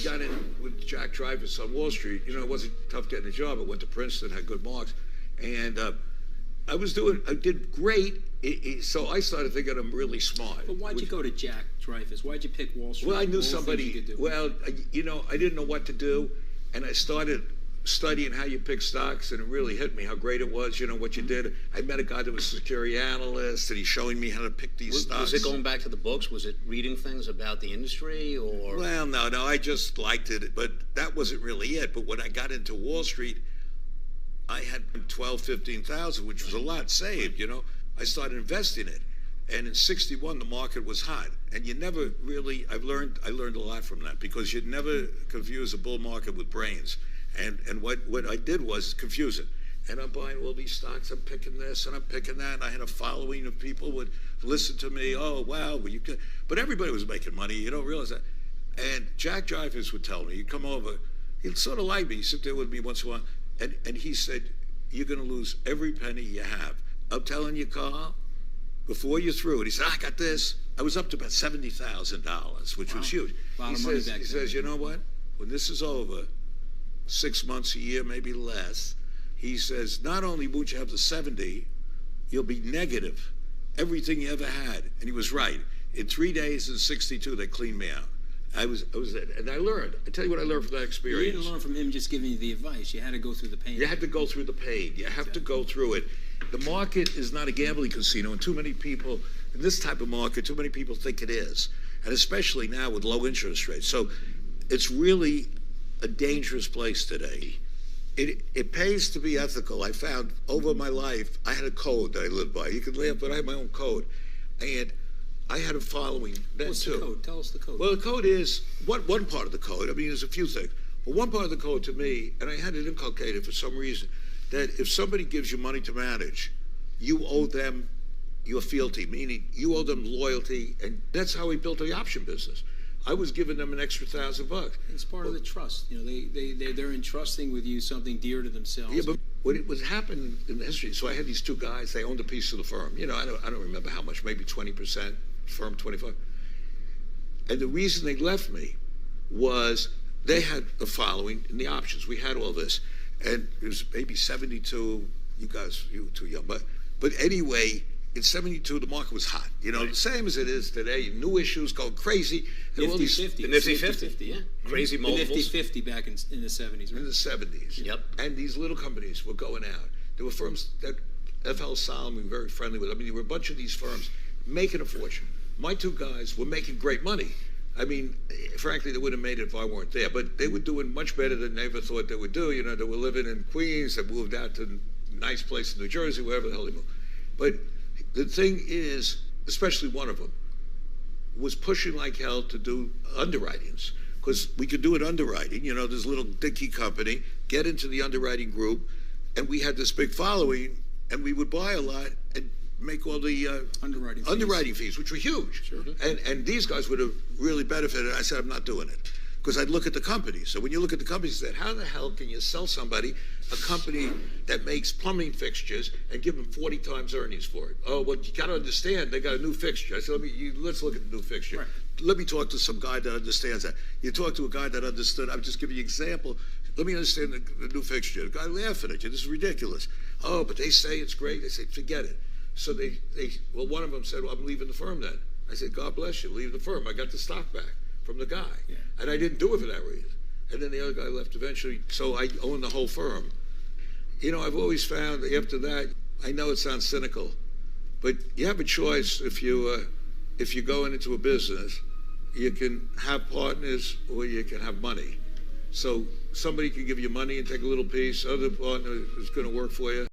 got in with Jack Dreyfus on Wall Street, you know, it wasn't tough getting a job. I went to Princeton, had good marks, and I did great. So I started thinking I'm really smart. But why'd you go to Jack Dreyfus? Why'd you pick Wall Street? Well, I knew somebody. Well, you know, I didn't know what to do, and I started studying how you pick stocks, and it really hit me how great it was, you know, what you did. I met a guy that was a security analyst, and he's showing me how to pick these stocks. Was it going back to the books? Was it reading things about the industry, or? Well, no, I just liked it, but that wasn't really it. But when I got into Wall Street, I had 12, 15,000, which was a lot saved, you know. I started investing it. And in '61, the market was hot. And you never really, I learned a lot from that, because you'd never confuse a bull market with brains. And what I did was confuse it. And I'm buying all these stocks, I'm picking this and I'm picking that, and I had a following of people would listen to me, oh, wow, well, you could. But everybody was making money, you don't realize that. And Jack Dreyfus would tell me, he'd come over, he'd sort of like me, he'd sit there with me once in a while, and he said, you're going to lose every penny you have. I'm telling you, Carl, before you're through it, he said, I got this. I was up to about $70,000, which was huge. He says, you know what? When this is over, 6 months, a year, maybe less, he says, not only won't you have the 70, you'll be negative everything you ever had. And he was right. In 3 days in '62, they cleaned me out. I was it. And I learned. I tell you what I learned from that experience. You didn't learn from him just giving you the advice. You had to go through the pain. You had to go through the pain. You have to go through it. The market is not a gambling casino, and too many people, in this type of market, too many people think it is. And especially now with low interest rates. So it's really a dangerous place today. It pays to be ethical. I found over my life, I had a code that I lived by. You can laugh, but I had my own code. And I had a following then What's too. The code? Tell us the code. Well, the code is, one part of the code, I mean, there's a few things, but one part of the code to me, and I had it inculcated for some reason, that if somebody gives you money to manage, you owe them your fealty, meaning you owe them loyalty, and that's how we built the option business. I was giving them an extra $1,000. It's part of the trust. You know, they're entrusting with you something dear to themselves. Yeah, but what it was happening in the history, so I had these two guys, they owned a piece of the firm. You know, I don't remember how much, maybe 20%, firm 25. And the reason they left me was they had the following in the options. We had all this. And it was maybe 72, you guys, you were too young. But anyway, in '72, the market was hot. You know, right. The same as it is today. New issues going crazy. Nifty 50. The Nifty 50, yeah. Crazy multiples. The Nifty 50 back in the 70s, right? In the 70s. Yep. And these little companies were going out. There were firms that F.L. Solomon were very friendly with. I mean, there were a bunch of these firms making a fortune. My two guys were making great money. I mean, frankly, they would have made it if I weren't there. But they were doing much better than they ever thought they would do. You know, they were living in Queens. They moved out to a nice place in New Jersey, wherever the hell they moved. But the thing is, especially one of them, was pushing like hell to do underwritings. Because we could do it underwriting. You know, this little dinky company, get into the underwriting group, and we had this big following, and we would buy a lot and make all the underwriting fees, which were huge. Sure. And these guys would have really benefited. I said, I'm not doing it. Because I'd look at the companies. So when you look at the companies, you said, how the hell can you sell somebody a company that makes plumbing fixtures and give them 40 times earnings for it? Oh, well, you got to understand, they got a new fixture. I said, let's look at the new fixture. Right. Let me talk to some guy that understands that. You talk to a guy that understood. I'm just giving you an example. Let me understand the new fixture. The guy laughing at you. This is ridiculous. Oh, but they say it's great. They say, forget it. So well, one of them said, well, I'm leaving the firm then. I said, God bless you, leave the firm. I got the stock back from the guy. Yeah. And I didn't do it for that reason. And then the other guy left eventually, so I own the whole firm. You know, I've always found after that, I know it sounds cynical, but you have a choice if you're going into a business. You can have partners or you can have money. So somebody can give you money and take a little piece, other partner is going to work for you.